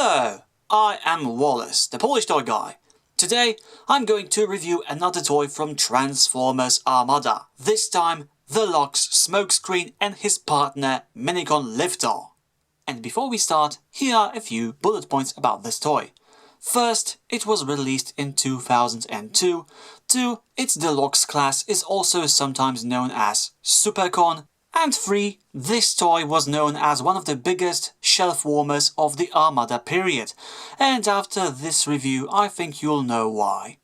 Hello, I am Wallace, the Polish toy guy. Today I'm going to review another toy from Transformers Armada, this time the Deluxe Smokescreen and his partner Mini-con Liftor. And before we start, here are a few bullet points about this toy. First, it was released in 2002. 2. Its deluxe class is also sometimes known as Supercon. And 3. This toy was known as one of the biggest shelf warmers of the Armada period. And after this review, I think you'll know why.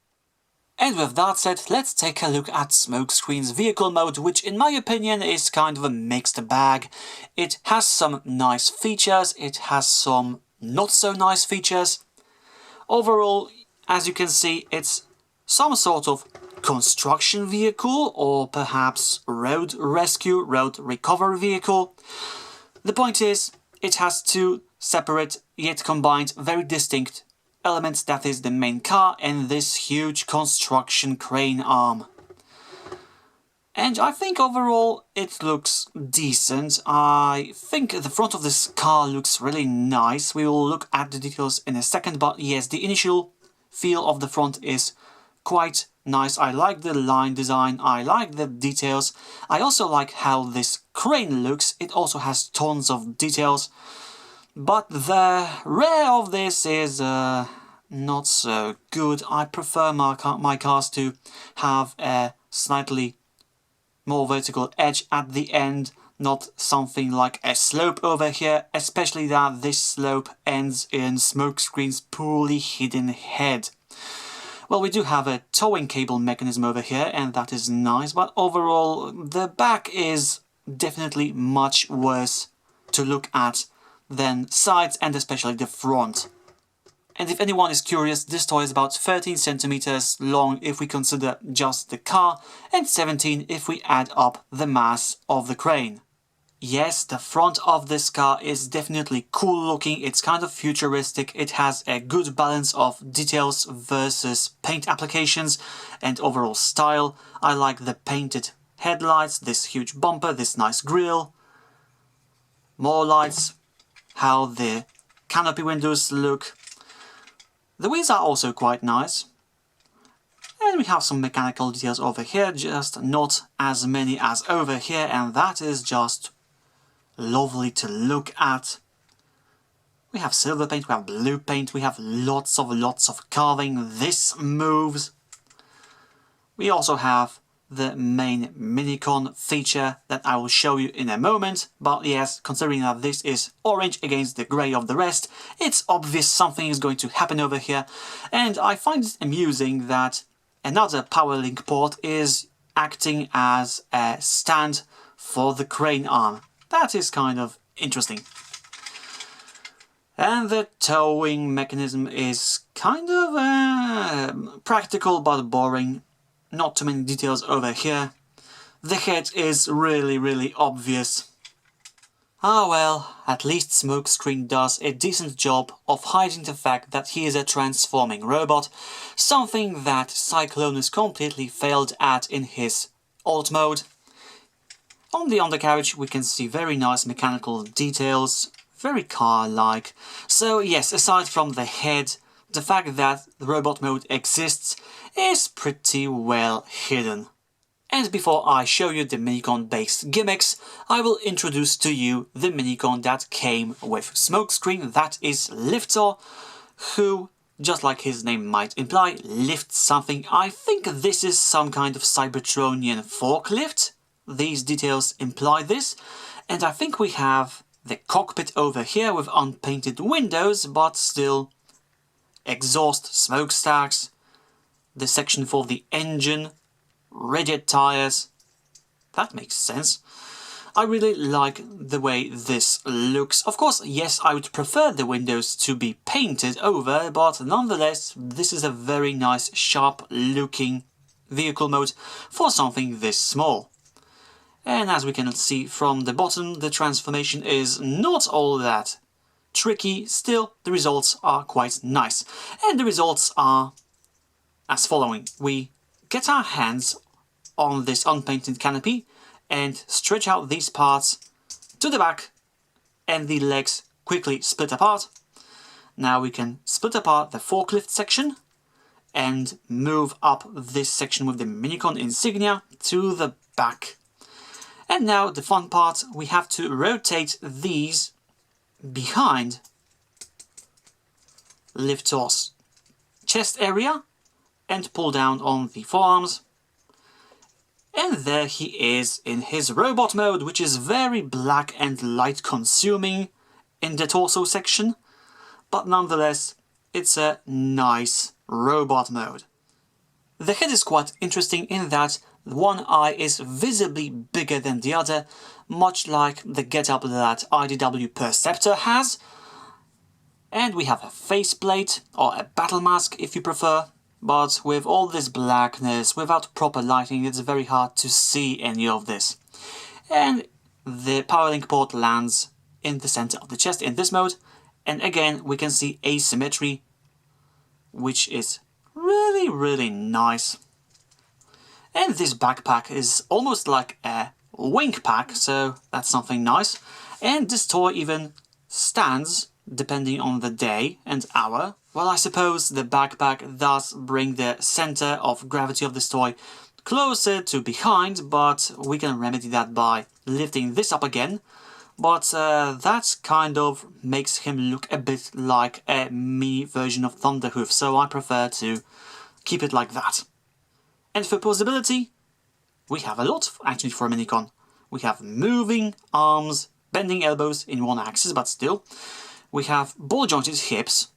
And with that said, let's take a look at Smokescreen's vehicle mode, which in my opinion is kind of a mixed bag. It has some nice features, it has some not so nice features. Overall, as you can see, it's some sort of construction vehicle or perhaps road rescue, road recovery vehicle. The point is, it has two separate yet combined very distinct elements, that is the main car and this huge construction crane arm. And I think overall it looks decent. I think the front of this car looks really nice. We will look at the details in a second, but yes, the initial feel of the front is quite nice. I like the line design, I like the details. I also like how this crane looks. It also has tons of details. But the rear of this is not so good. I prefer my cars to have a slightly more vertical edge at the end, not something like a slope over here, especially that this slope ends in Smokescreen's poorly hidden head. Well, we do have a towing cable mechanism over here, and that is nice, but overall the back is definitely much worse to look at than sides and especially the front. And if anyone is curious, this toy is about 13 centimeters long if we consider just the car, and 17 if we add up the mass of the crane. Yes, the front of this car is definitely cool looking, it's kind of futuristic, it has a good balance of details versus paint applications and overall style. I like the painted headlights, this huge bumper, this nice grille, more lights, how the canopy windows look. The wheels are also quite nice. And we have some mechanical details over here, just not as many as over here, and that is just lovely to look at. We have silver paint, we have blue paint, we have lots of carving. This moves. We also have the main Mini-con feature that I will show you in a moment, but yes, considering that this is orange against the grey of the rest, it's obvious something is going to happen over here, and I find it amusing that another power link port is acting as a stand for the crane arm. That is kind of interesting. And the towing mechanism is kind of practical but boring. Not too many details over here. The head is really obvious. Ah well, at least Smokescreen does a decent job of hiding the fact that he is a transforming robot, something that Cyclonus completely failed at in his alt mode. On the undercarriage we can see very nice mechanical details, very car-like. So yes, aside from the head, the fact that the robot mode exists is pretty well hidden. And before I show you the Mini-con based gimmicks, I will introduce to you the Mini-con that came with Smokescreen, that is Liftor, who, just like his name might imply, lifts something. I think this is some kind of Cybertronian forklift. These details imply this. And I think we have the cockpit over here with unpainted windows, but still exhaust smokestacks, the section for the engine, rigid tires. That makes sense. I really like the way this looks. Of course, yes, I would prefer the windows to be painted over, but nonetheless, this is a very nice, sharp looking vehicle mode for something this small. And as we can see from the bottom, the transformation is not all that tricky. Still, the results are quite nice. And the results are as following. We get our hands on this unpainted canopy and stretch out these parts to the back, and the legs quickly split apart. Now we can split apart the forklift section and move up this section with the Mini-con insignia to the back. And now the fun part, we have to rotate these behind Liftor's chest area and pull down on the forearms. And there he is in his robot mode, which is very black and light consuming in the torso section, but nonetheless it's a nice robot mode. The head is quite interesting in that one eye is visibly bigger than the other, much like the getup that IDW Perceptor has. And we have a faceplate, or a battle mask if you prefer, but with all this blackness, without proper lighting, it's very hard to see any of this. And the power link port lands in the center of the chest in this mode, and again we can see asymmetry, which is really nice. And this backpack is almost like a wing pack, so that's something nice. And this toy even stands depending on the day and hour. Well, I suppose the backpack does bring the center of gravity of this toy closer to behind, but we can remedy that by lifting this up again. But that kind of makes him look a bit like a mini version of Thunderhoof, so I prefer to keep it like that. And for posability, we have a lot actually for a Mini-con. We have moving arms, bending elbows in one axis, but still. We have ball-jointed hips,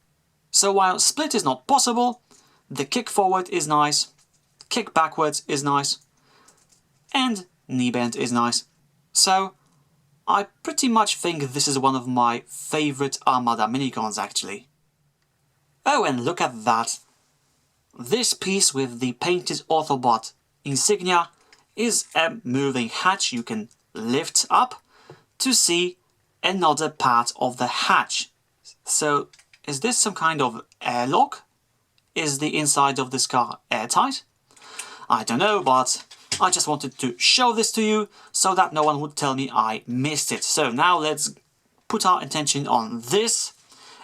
so while split is not possible, the kick forward is nice, kick backwards is nice, and knee bend is nice. So I pretty much think this is one of my favorite Armada Mini-cons actually. Oh, and look at that. This piece with the painted Autobot insignia is a moving hatch you can lift up to see another part of the hatch. So is this some kind of airlock? Is the inside of this car airtight? I don't know, but I just wanted to show this to you so that no one would tell me I missed it. So now let's put our attention on this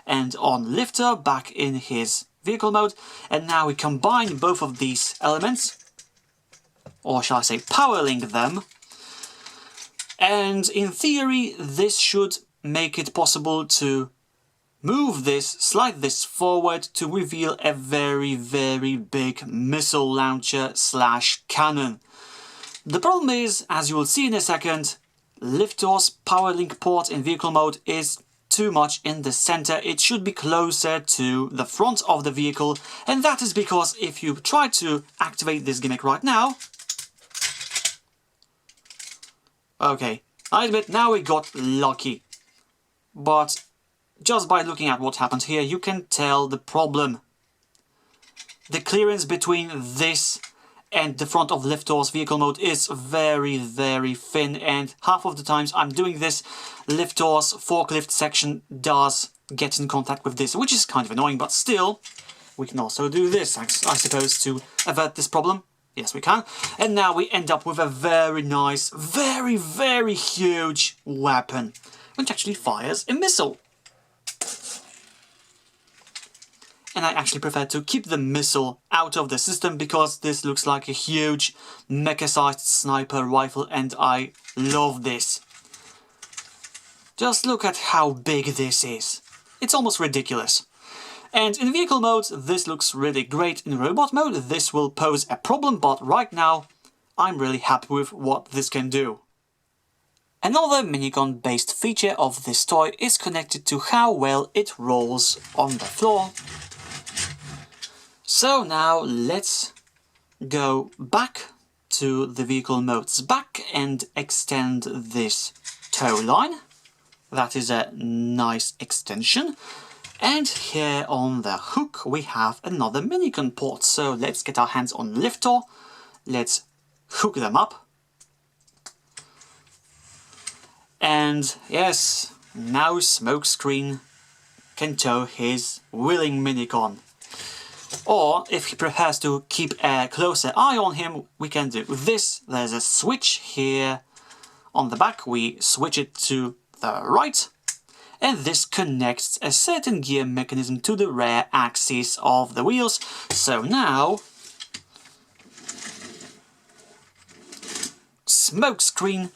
and on Liftor back in his vehicle mode, and now we combine both of these elements, or shall I say power link them, and in theory this should make it possible to move this, slide this forward to reveal a very big missile launcher slash cannon. The problem is, as you will see in a second, Liftor's power link port in vehicle mode is too much in the center. It should be closer to the front of the vehicle, and that is because if you try to activate this gimmick right now... Okay, I admit now we got lucky, but just by looking at what happened here you can tell the problem. The clearance between this and the front of Liftor's vehicle mode is very thin, and half of the times I'm doing this, Liftor's forklift section does get in contact with this, which is kind of annoying, but still, we can also do this, I suppose, to avert this problem. Yes, we can. And now we end up with a very nice, very huge weapon, which actually fires a missile. And I actually prefer to keep the missile out of the system because this looks like a huge mecha-sized sniper rifle, and I love this. Just look at how big this is. It's almost ridiculous. And in vehicle mode this looks really great. In robot mode this will pose a problem, but right now I'm really happy with what this can do. Another Mini-con based feature of this toy is connected to how well it rolls on the floor. So now let's go back to the vehicle mode's back and extend this tow line. That is a nice extension. And here on the hook we have another Mini-con port. So let's get our hands on Liftor. Let's hook them up. And yes, now Smokescreen can tow his willing Mini-con. Or, if he prefers to keep a closer eye on him, we can do this. There's a switch here on the back. We switch it to the right. and this connects a certain gear mechanism to the rear axis of the wheels. So now Smokescreen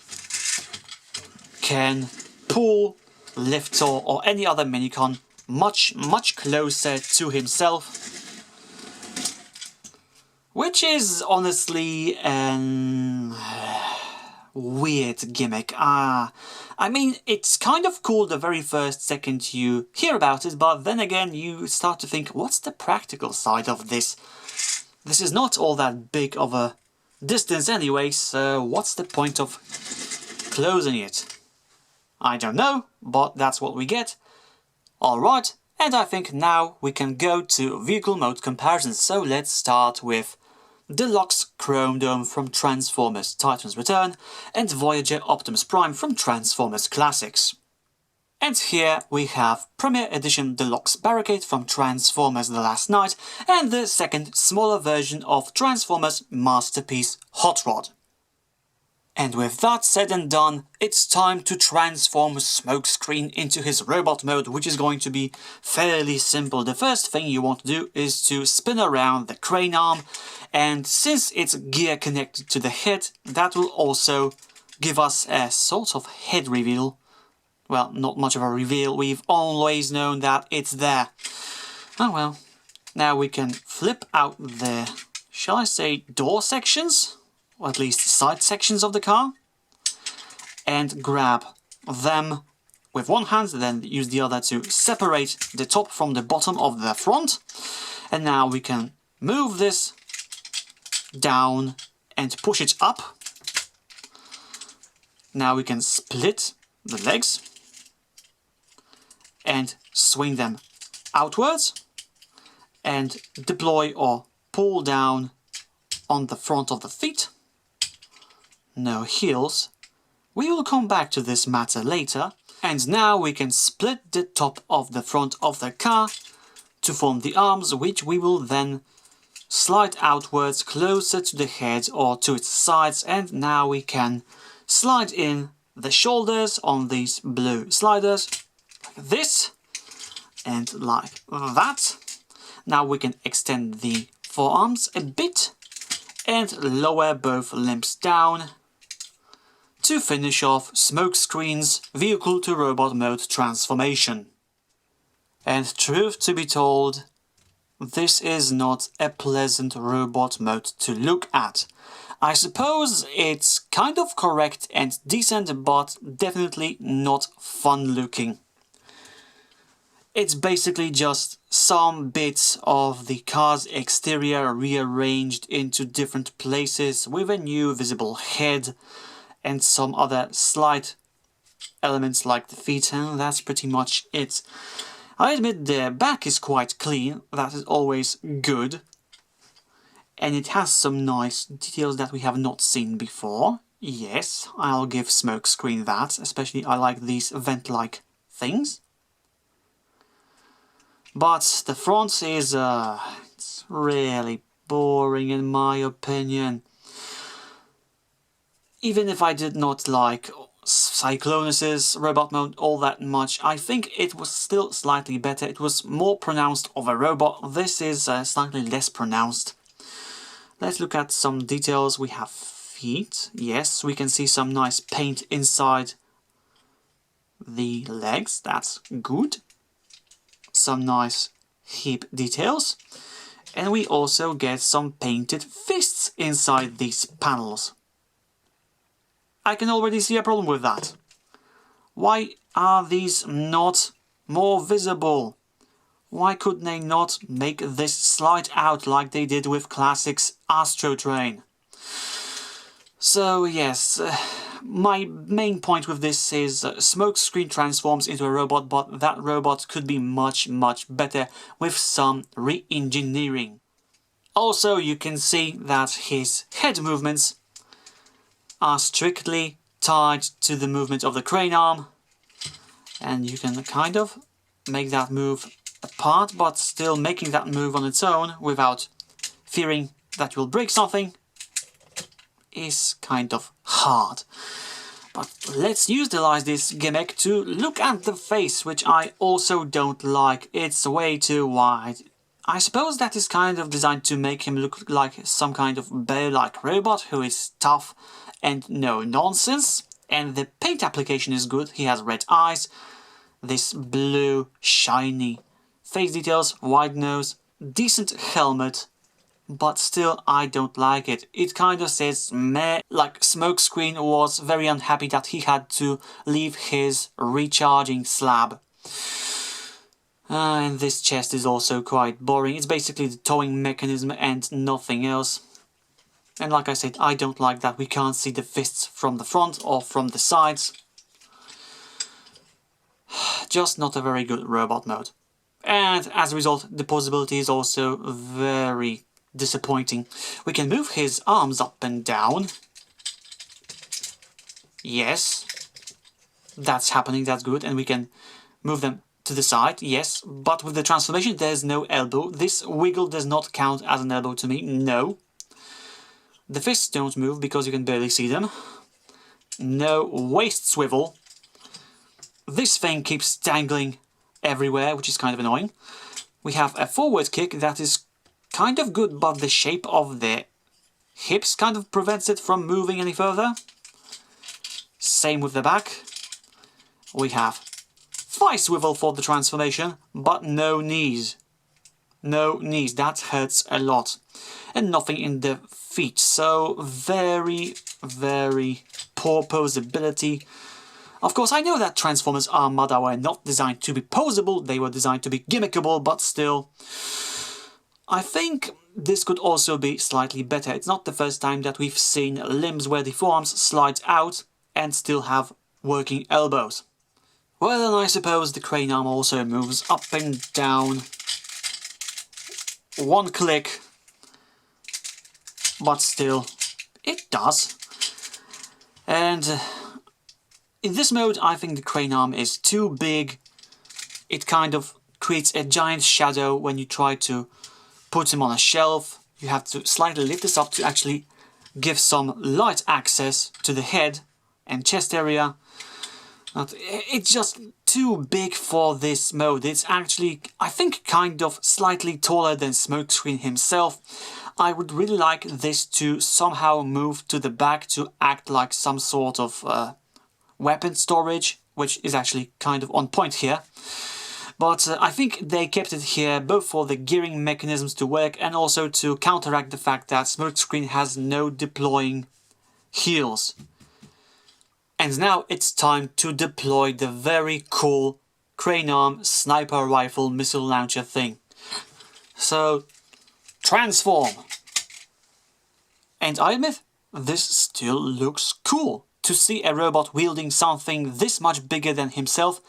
can pull Liftor or any other Mini-con much closer to himself, which is honestly an weird gimmick. I mean, it's kind of cool the very first second you hear about it, but then again you start to think, what's the practical side of this? This is not all that big of a distance anyway, so what's the point of closing it? I don't know, but that's what we get. Alright, and I think now we can go to vehicle mode comparisons. So let's start with Deluxe Chrome Dome from Transformers Titan's Return and Voyager Optimus Prime from Transformers Classics. And here we have Premier Edition Deluxe Barricade from Transformers The Last Knight and the second smaller version of Transformers Masterpiece Hot Rod. And with that said and done, it's time to transform Smokescreen into his robot mode, which is going to be fairly simple. The first thing you want to do is to spin around the crane arm, and since it's gear connected to the head, that will also give us a sort of head reveal. Well, not much of a reveal, we've always known that it's there. Oh well. Now we can flip out the, shall I say, door sections? Or at least side sections of the car, and grab them with one hand, then use the other to separate the top from the bottom of the front. And now we can move this down and push it up. Now we can split the legs and swing them outwards and deploy or pull down on the front of the feet. No heels. We will come back to this matter later. And now we can split the top of the front of the car to form the arms, which we will then slide outwards closer to the head or to its sides. And now we can slide in the shoulders on these blue sliders like this and like that. Now we can extend the forearms a bit and lower both limbs down to finish off Smokescreen's vehicle to robot mode transformation. And truth to be told, this is not a pleasant robot mode to look at. I suppose it's kind of correct and decent, but definitely not fun looking. It's basically just some bits of the car's exterior rearranged into different places with a new visible head and some other slight elements like the feet, and that's pretty much it. I admit the back is quite clean, that is always good. And it has some nice details that we have not seen before. Yes, I'll give Smokescreen that, especially I like these vent-like things. But the front is it's really boring in my opinion. Even if I did not like Cyclonus's robot mode all that much, I think it was still slightly better. It was more pronounced of a robot. This is slightly less pronounced. Let's look at some details. We have feet. Yes, we can see some nice paint inside the legs. That's good. Some nice hip details. And we also get some painted fists inside these panels. I can already see a problem with that. Why are these not more visible? Why could they not make this slide out like they did with Classics Astro Train? So yes, my main point with this is Smokescreen transforms into a robot, but that robot could be much better with some re-engineering. Also, you can see that his head movements are strictly tied to the movement of the crane arm, and you can kind of make that move apart, but still making that move on its own without fearing that you'll break something is kind of hard. But let's utilize this gimmick to look at the face, which I also don't like. It's way too wide. I suppose that is kind of designed to make him look like some kind of bear-like robot who is tough and no nonsense. And the paint application is good. He has red eyes, this blue shiny face details, wide nose, decent helmet. But still, I don't like it. It kind of says meh, like Smokescreen was very unhappy that he had to leave his recharging slab. And this chest is also quite boring. It's basically the towing mechanism and nothing else. And like I said, I don't like that we can't see the fists from the front or from the sides. Just not a very good robot mode. And as a result, the posability is also very disappointing. We can move his arms up and down. Yes, that's happening, that's good. And we can move them to the side, yes. But with the transformation, there's no elbow. This wiggle does not count as an elbow to me, no. The fists don't move because you can barely see them. No waist swivel. This thing keeps dangling everywhere, which is kind of annoying. We have a forward kick that is kind of good, but the shape of the hips kind of prevents it from moving any further. Same with the back. We have thigh swivel for the transformation, but no knees. No knees, that hurts a lot. And nothing in the feet, so very, very poor posability. Of course, I know that Transformers Armada were not designed to be posable, they were designed to be gimmickable, but still, I think this could also be slightly better. It's not the first time that we've seen limbs where the forearms slide out and still have working elbows. Well, then I suppose the crane arm also moves up and down. One click, but still, it does. And in this mode, I think the crane arm is too big. It kind of creates a giant shadow when you try to put him on a shelf. You have to slightly lift this up to actually give some light access to the head and chest area. But it's just too big for this mode. It's actually, I think, kind of slightly taller than Smokescreen himself. I would really like this to somehow move to the back to act like some sort of weapon storage, which is actually kind of on point here. But I think they kept it here both for the gearing mechanisms to work and also to counteract the fact that Smokescreen has no deploying heels. And now it's time to deploy the very cool crane arm sniper rifle missile launcher thing. So, transform! And I admit, this still looks cool. To see a robot wielding something this much bigger than himself,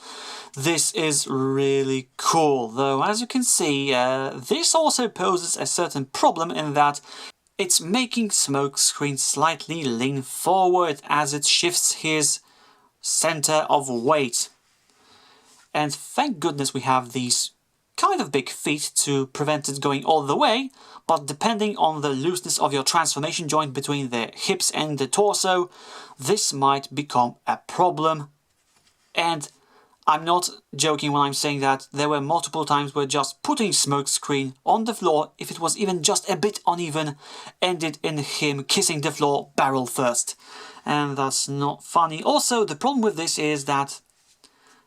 this is really cool. Though, as you can see, this also poses a certain problem in that it's making Smokescreen slightly lean forward as it shifts his center of weight. And thank goodness we have these kind of big feet to prevent it going all the way, but depending on the looseness of your transformation joint between the hips and the torso, this might become a problem. And I'm not joking when I'm saying that there were multiple times where just putting Smokescreen on the floor, if it was even just a bit uneven, ended in him kissing the floor barrel first. And that's not funny. Also, the problem with this is that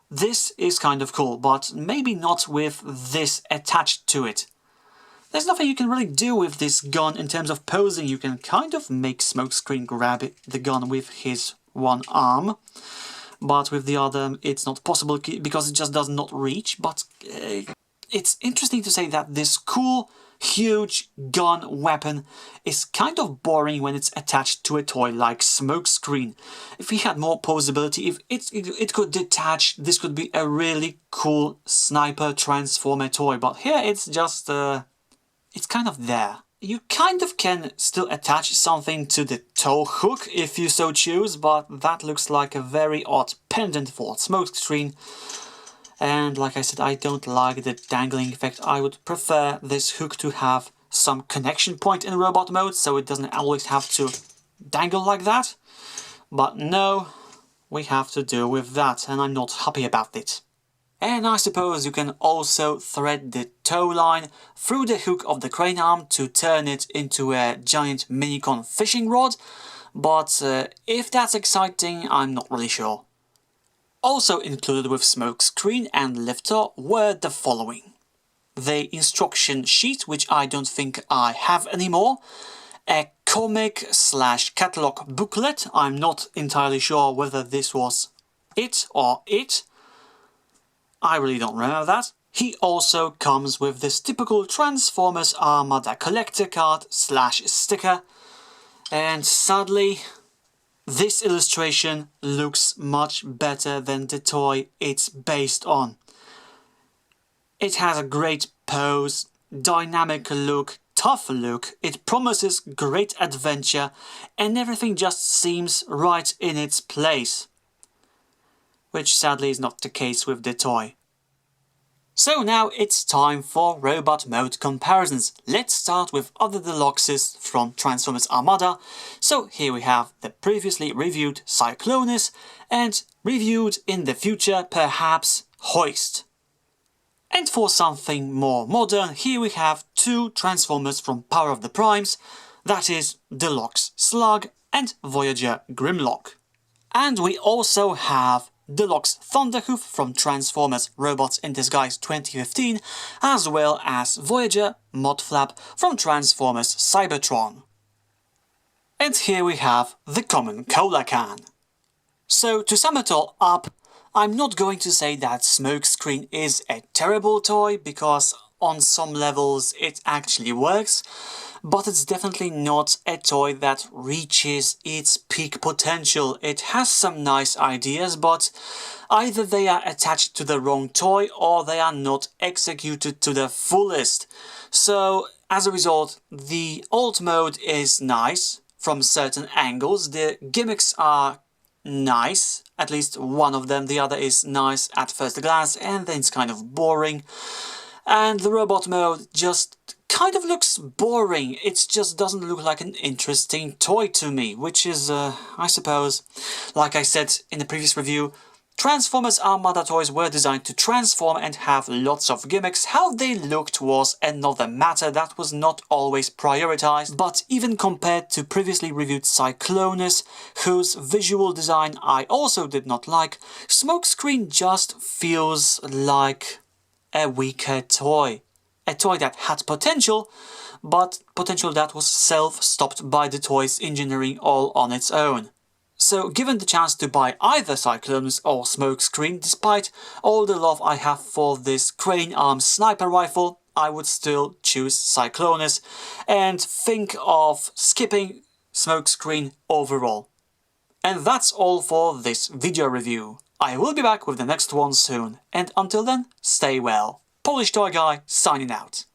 this is kind of cool, but maybe not with this attached to it. There's nothing you can really do with this gun in terms of posing. You can kind of make Smokescreen grab the gun with his one arm, but with the other it's not possible because it just does not reach. But it's interesting to say that this cool, huge gun weapon is kind of boring when it's attached to a toy like Smokescreen. If he had more posability, if it could detach, this could be a really cool sniper transformer toy. But here it's just, it's kind of there. You kind of can still attach something to the tow hook if you so choose, but that looks like a very odd pendant for Smokescreen. And like I said, I don't like the dangling effect. I would prefer this hook to have some connection point in robot mode, so it doesn't always have to dangle like that. But no, we have to deal with that, and I'm not happy about it. And I suppose you can also thread the tow line through the hook of the crane arm to turn it into a giant Mini-con fishing rod, but if that's exciting, I'm not really sure. Also included with Smokescreen and Liftor were the following: the instruction sheet, which I don't think I have anymore, a comic/catalog booklet. I'm not entirely sure whether this was it or it. I really don't remember that. He also comes with this typical Transformers Armada collector card/sticker, and sadly, this illustration looks much better than the toy it's based on. It has a great pose, dynamic look, tough look, it promises great adventure, and everything just seems right in its place. Which sadly is not the case with the toy. So now it's time for robot mode comparisons. Let's start with other deluxes from Transformers Armada. So here we have the previously reviewed Cyclonus and reviewed in the future perhaps Hoist. And for something more modern, here we have two Transformers from Power of the Primes, that is Deluxe Slug and Voyager Grimlock. And we also have Deluxe Thunderhoof from Transformers Robots in Disguise 2015, as well as Voyager Modflap from Transformers Cybertron. And here we have the common cola can. So to sum it all up, I'm not going to say that Smokescreen is a terrible toy, because on some levels it actually works, but it's definitely not a toy that reaches its peak potential. It has some nice ideas, but either they are attached to the wrong toy or they are not executed to the fullest. So as a result, the alt mode is nice from certain angles, the gimmicks are nice, at least one of them, the other is nice at first glance, and then it's kind of boring. And the robot mode just kind of looks boring. It just doesn't look like an interesting toy to me, which is, I suppose, like I said in the previous review, Transformers Armada toys were designed to transform and have lots of gimmicks. How they looked was another matter that was not always prioritized, but even compared to previously reviewed Cyclonus, whose visual design I also did not like, Smokescreen just feels like a weaker toy. A toy that had potential, but potential that was self-stopped by the toy's engineering all on its own. So given the chance to buy either Cyclonus or Smokescreen, despite all the love I have for this crane arm sniper rifle, I would still choose Cyclonus and think of skipping Smokescreen overall. And that's all for this video review. I will be back with the next one soon, and until then, stay well. Polish Toy Guy signing out.